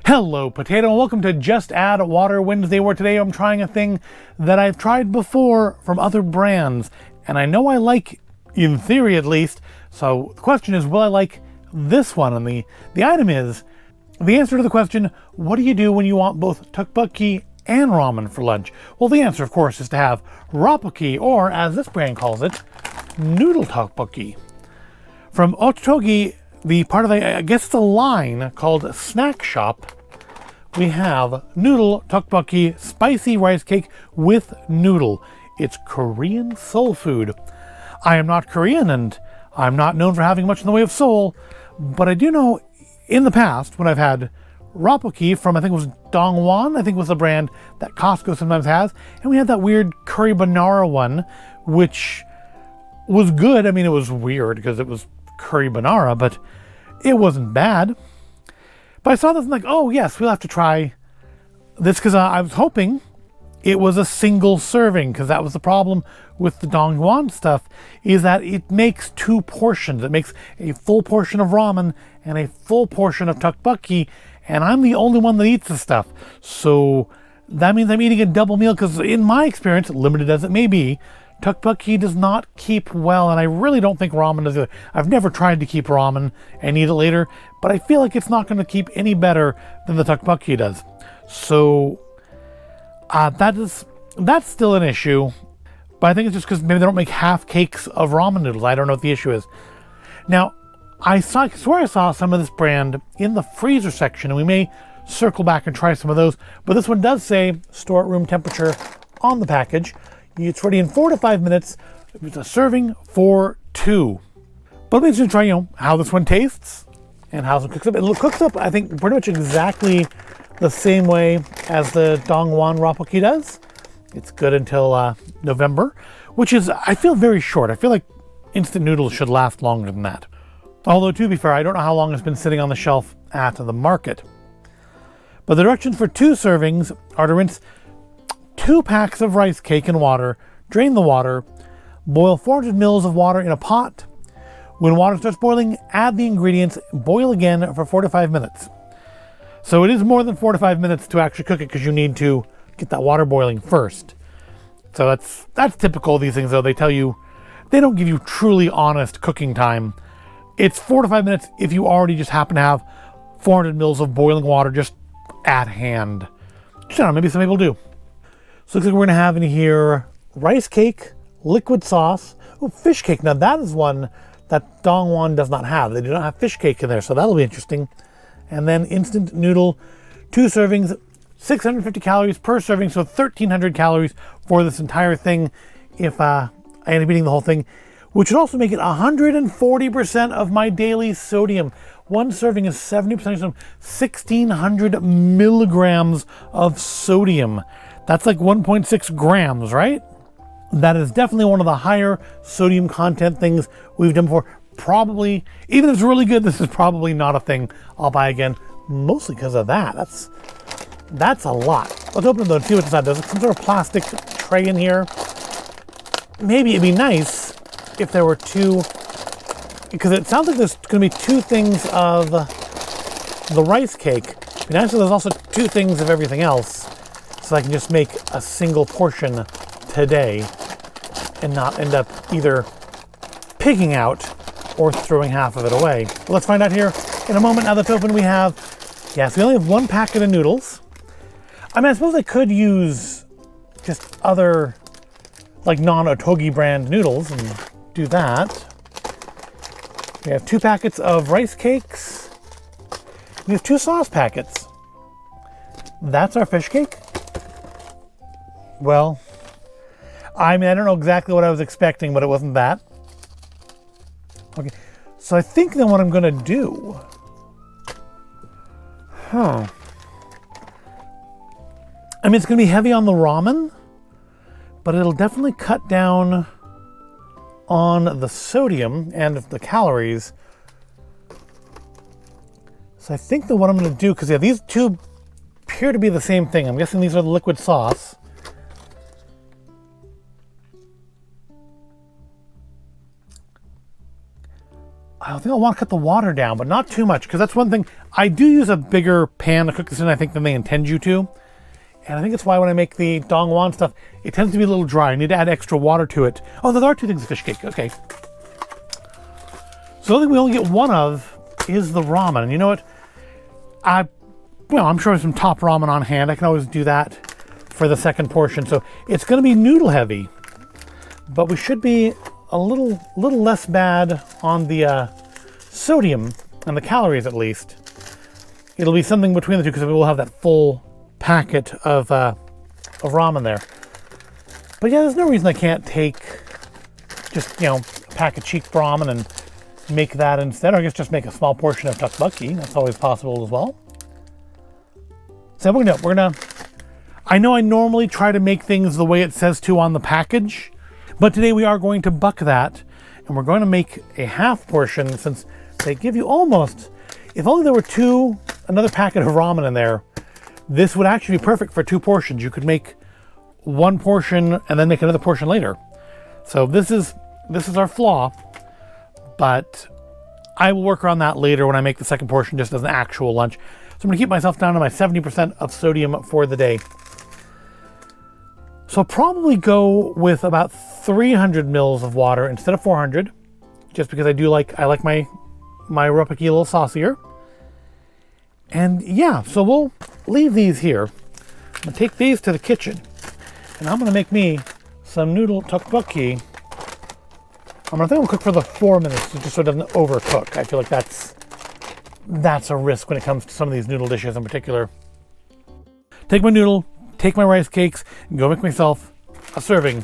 Hello potato and welcome to Just Add Water Wednesday, where today I'm trying a thing that I've tried before from other brands and I know I like, in theory at least. So the question is, will I like this one? And the item is the answer to the question, what do you do when you want both tteokbokki and ramen for lunch? Well, the answer of course is to have rappokki, or as this brand calls it, Noodle Tteok-Bokki. From Ottogi, the part of I guess it's a line called Snack Shop, we have Noodle Tteok-Bokki spicy rice cake with noodle. It's Korean soul food. I am not Korean and I'm not known for having much in the way of soul, but I do know in the past when I've had rappokki from, I think it was Dongwon, I think was the brand that Costco sometimes has, and we had that weird curry banara one, which was good. I mean, it was weird because it was curry banara, but it wasn't bad. But I saw this and like, oh yes, we'll have to try this, because I was hoping it was a single serving, because that was the problem with the Dongwon stuff, is that it makes two portions. It makes a full portion of ramen and a full portion of tteokbokki, and I'm the only one that eats the stuff. So that means I'm eating a double meal, because in my experience, limited as it may be, tteokbokki does not keep well, and I really don't think ramen does either. I've never tried to keep ramen and eat it later, but I feel like it's not going to keep any better than the tteokbokki does. So that's still an issue, but I think it's just because maybe they don't make half cakes of ramen noodles. I don't know what the issue is. Now, I swear I saw some of this brand in the freezer section, and we may circle back and try some of those, but this one does say store at room temperature on the package. It's ready in 4 to 5 minutes. It's a serving for 2. But I'm going to try, how this one tastes and how it cooks up. It cooks up, I think, pretty much exactly the same way as the Dongwon rappokki does. It's good until November, which is, I feel, very short. I feel like instant noodles should last longer than that. Although, to be fair, I don't know how long it's been sitting on the shelf at the market. But the directions for 2 servings are to rinse 2 packs of rice cake in water, drain the water, boil 400 mils of water in a pot. When water starts boiling, add the ingredients, boil again for 4 to 5 minutes. So it is more than 4 to 5 minutes to actually cook it, because you need to get that water boiling first. So that's typical of these things, though. They don't give you truly honest cooking time. It's 4 to 5 minutes if you already just happen to have 400 mils of boiling water just at hand. I don't know, maybe some people do. So looks like we're going to have in here rice cake, liquid sauce, fish cake. Now that is one that Dongwon does not have. They do not have fish cake in there, so that'll be interesting. And then instant noodle, 2 servings, 650 calories per serving, so 1,300 calories for this entire thing if I end up eating the whole thing, which would also make it 140% of my daily sodium. One serving is 70% sodium, 1,600 milligrams of sodium. That's like 1.6 grams, right? That is definitely one of the higher sodium content things we've done before. Probably, even if it's really good, this is probably not a thing I'll buy again, mostly because of that. That's a lot. Let's open it though and see what's inside. There's some sort of plastic tray in here. Maybe it'd be nice if there were 2, because it sounds like there's going to be 2 things of the rice cake. It'd be nice if there's also 2 things of everything else, so I can just make a single portion today and not end up either pigging out or throwing half of it away. But let's find out here in a moment. Now that's open, we have, yes, we only have 1 packet of noodles. I mean, I suppose I could use just other, like non-Ottogi brand noodles and do that. We have 2 packets of rice cakes. We have 2 sauce packets. That's our fish cake. Well, I mean, I don't know exactly what I was expecting, but it wasn't that. Okay, so I think then what I'm going to do... I mean, it's going to be heavy on the ramen, but it'll definitely cut down on the sodium and the calories. So I think that what I'm going to do, because yeah, these 2 appear to be the same thing. I'm guessing these are the liquid sauce. I think I'll want to cut the water down, but not too much, because that's one thing. I do use a bigger pan to cook this in, I think, than they intend you to. And I think it's why when I make the dongwon stuff, it tends to be a little dry. I need to add extra water to it. Oh, there are 2 things of fish cake. Okay. So the only thing we only get one of is the ramen. And you know what? I'm sure there's some top ramen on hand. I can always do that for the second portion. So it's going to be noodle heavy, but we should be a little less bad on the sodium and the calories, at least. It'll be something between the two, because we will have that full packet of ramen there. But yeah, there's no reason I can't take just, a pack of cheap ramen and make that instead, or I guess just make a small portion of tteokbokki. That's always possible as well. So we're gonna I know I normally try to make things the way it says to on the package, but today we are going to buck that, and we're going to make a half portion, since they give you almost, if only there were another packet of ramen in there, this would actually be perfect for 2 portions. You could make 1 portion and then make another portion later. So this is our flaw, but I will work around that later when I make the second portion just as an actual lunch. So I'm gonna keep myself down to my 70% of sodium for the day. So I'll probably go with about 300 mils of water instead of 400, just because I like my rappokki a little saucier. And yeah, so we'll leave these here. I'm gonna take these to the kitchen, and I'm gonna make me some Noodle Tteok-Bokki. I think we'll cook for the 4 minutes, just so it doesn't overcook. I feel like that's a risk when it comes to some of these noodle dishes in particular. Take my noodle, take my rice cakes, and go make myself a serving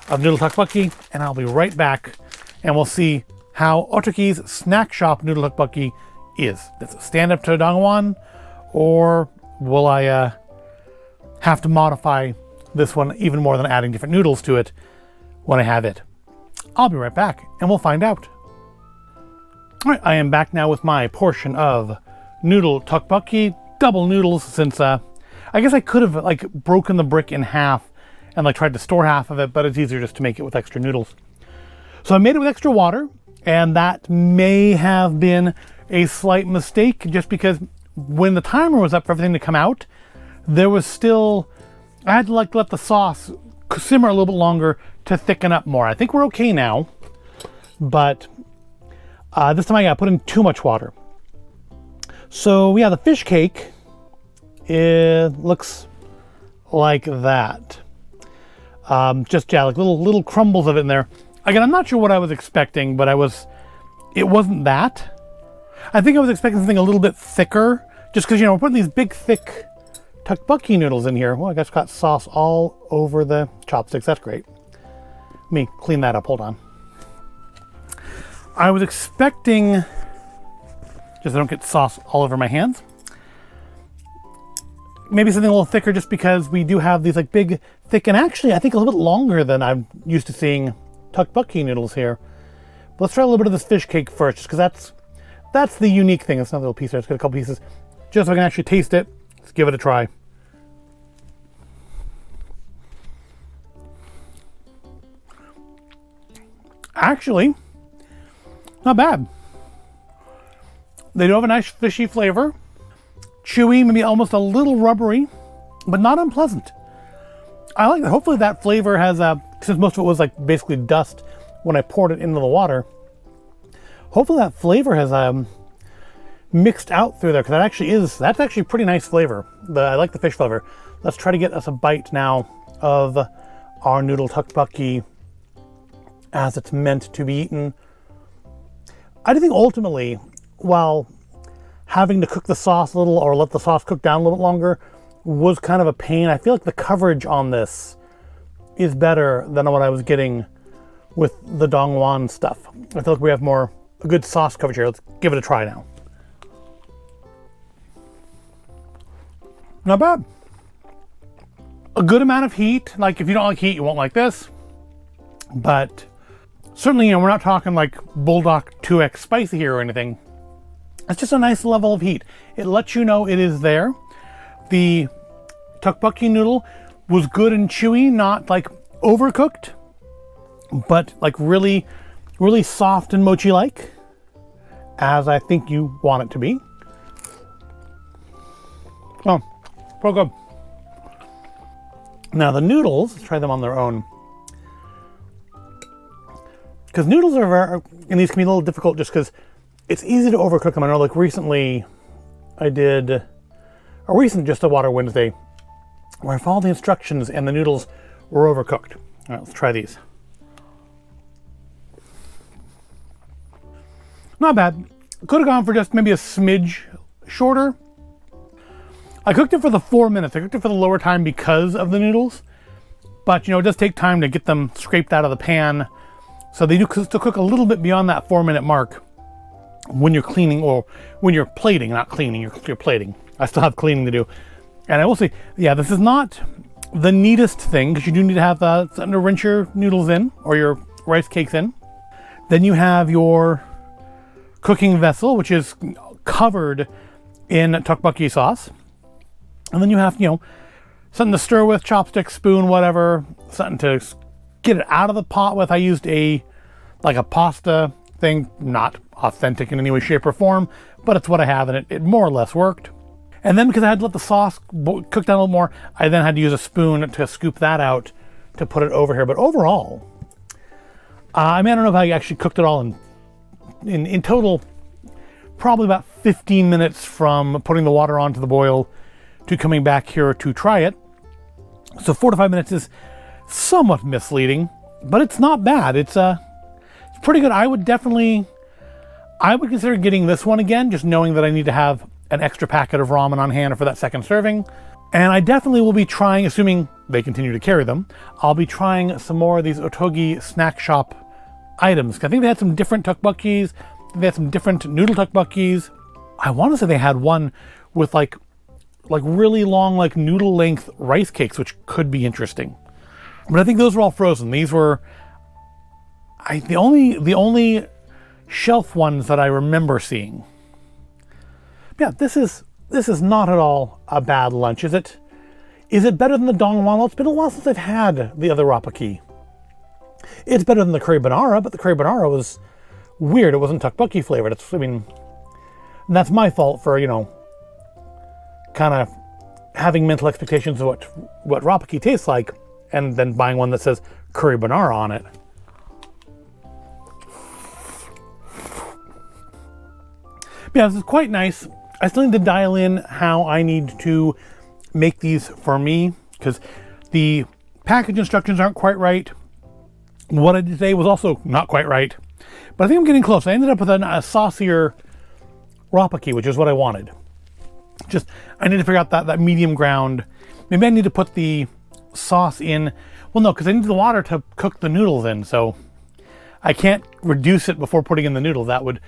of Noodle Tteok-Bokki, and I'll be right back, and we'll see how Ottogi's snack shop Noodle Tteok-Bokki is. Does it stand up to dongwon, or will I have to modify this one even more than adding different noodles to it when I have it? I'll be right back, and we'll find out. All right, I am back now with my portion of Noodle Tteok-Bokki, double noodles, since I guess I could have broken the brick in half and tried to store half of it, but it's easier just to make it with extra noodles. So I made it with extra water, and that may have been a slight mistake, just because when the timer was up for everything to come out, there was still, I had to let the sauce simmer a little bit longer to thicken up more. I think we're okay now, but this time I put in too much water. So yeah, the fish cake, it looks like that. Little crumbles of it in there. Again, I'm not sure what I was expecting, but it wasn't that. I think I was expecting something a little bit thicker, just because, we're putting these big, thick tteokbokki noodles in here. Well, I guess got sauce all over the chopsticks. That's great. Let me clean that up. Hold on. I was expecting, just so I don't get sauce all over my hands, maybe something a little thicker, just because we do have these big, thick, and actually I think a little bit longer than I'm used to seeing tteokbokki noodles here. But let's try a little bit of this fish cake first, just because that's the unique thing. It's not a little piece there. It's got a couple pieces, just so I can actually taste it. Let's give it a try. Actually, not bad. They do have a nice fishy flavor. Chewy, maybe almost a little rubbery, but not unpleasant. I like that. Hopefully that flavor has, since most of it was basically dust when I poured it into the water, hopefully that flavor has mixed out through there, because that's actually pretty nice flavor. I like the fish flavor. Let's try to get us a bite now of our Noodle Tteok-Bokki as it's meant to be eaten. I do think ultimately, while having to cook the sauce a little, or let the sauce cook down a little bit longer, was kind of a pain, I feel like the coverage on this is better than what I was getting with the dongwon stuff. I feel like we have a good sauce coverage here. Let's give it a try now. Not bad. A good amount of heat. If you don't like heat, you won't like this. But certainly, we're not talking Bulldog 2X spicy here or anything. It's just a nice level of heat. It lets you know it is there. The tteokbokki noodle was good and chewy, not overcooked, but really, really soft and mochi-like. as I think you want it to be. Oh, so good. Now the noodles, let's try them on their own. Because noodles are, and these can be a little difficult just because it's easy to overcook them. I know like recently I did a recent Just a Water Wednesday where I followed the instructions and the noodles were overcooked. All right, let's try these. Not bad. Could have gone for just maybe a smidge shorter. I cooked it for the 4 minutes. I cooked it for the lower time because of the noodles. But, you know, it does take time to get them scraped out of the pan. So they do still cook a little bit beyond that 4-minute mark when you're cleaning, or when you're plating, not cleaning, you're plating. I still have cleaning to do. And I will say, yeah, this is not the neatest thing because you do need to have something to rinse your noodles in or your rice cakes in. Then you have your cooking vessel, which is covered in tteokbokki sauce. And then you have, you know, something to stir with, chopstick, spoon, whatever, something to get it out of the pot with. I used like a pasta thing, not authentic in any way, shape, or form, but it's what I have, and it more or less worked. And then because I had to let the sauce cook down a little more, I then had to use a spoon to scoop that out to put it over here. But overall, I mean, I don't know if I actually cooked it all in total, probably about 15 minutes from putting the water onto the boil to coming back here to try it. So 4 to 5 minutes is somewhat misleading, but it's not bad. It's pretty good. I would consider getting this one again, just knowing that I need to have an extra packet of ramen on hand for that second serving. And I definitely will be trying, assuming they continue to carry them, I'll be trying some more of these Ottogi snack shop items. I think they had some different tteokbokkis. They had some different noodle tteokbokkis. I want to say they had one with like really long, like noodle length rice cakes, which could be interesting. But I think those were all frozen. These were the only shelf ones that I remember seeing. Yeah, this is not at all a bad lunch, is it? Is it better than the dongwon? It's been a while since I've had the other rappokki. It's better than the curry banara, but the curry banara was weird. It wasn't tteokbokki flavored. That's my fault for, you know, kind of having mental expectations of what rappokki tastes like, and then buying one that says curry banara on it. Yeah, this is quite nice. I still need to dial in how I need to make these for me, because the package instructions aren't quite right. What I did today was also not quite right, but I think I'm getting close. I ended up with a saucier rappokki, which is what I wanted. Just, I need to figure out that medium ground. Maybe I need to put the sauce in. Well, no, because I need the water to cook the noodles in, so I can't reduce it before putting in the noodle. That would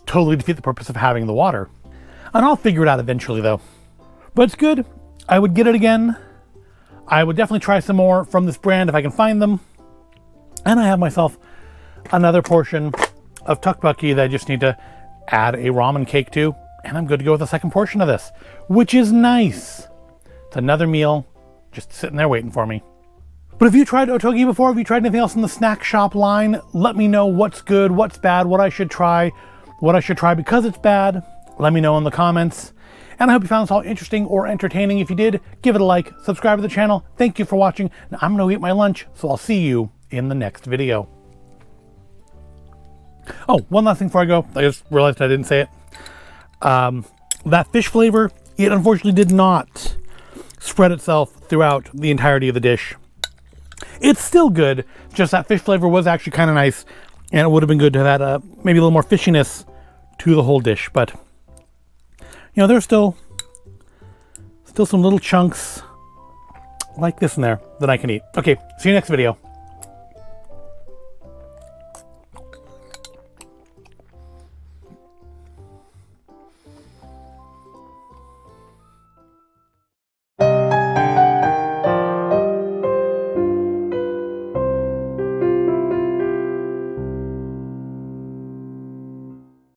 totally defeat the purpose of having the water. And I'll figure it out eventually, though. But it's good. I would get it again. I would definitely try some more from this brand if I can find them. And I have myself another portion of tteokbokki that I just need to add a ramen cake to. And I'm good to go with the second portion of this, which is nice. It's another meal just sitting there waiting for me. But if you tried Ottogi before, if you tried anything else in the snack shop line, let me know what's good, what's bad, what I should try because it's bad. Let me know in the comments. And I hope you found this all interesting or entertaining. If you did, give it a like, subscribe to the channel. Thank you for watching. Now I'm going to eat my lunch, so I'll see you in the next video. Oh, one last thing before I go. I just realized I didn't say it. That fish flavor, it unfortunately did not spread itself throughout the entirety of the dish. It's still good, just that fish flavor was actually kind of nice, and it would have been good to have had maybe a little more fishiness to the whole dish, but you know, there's still some little chunks like this in there that I can eat. Okay, see you next video.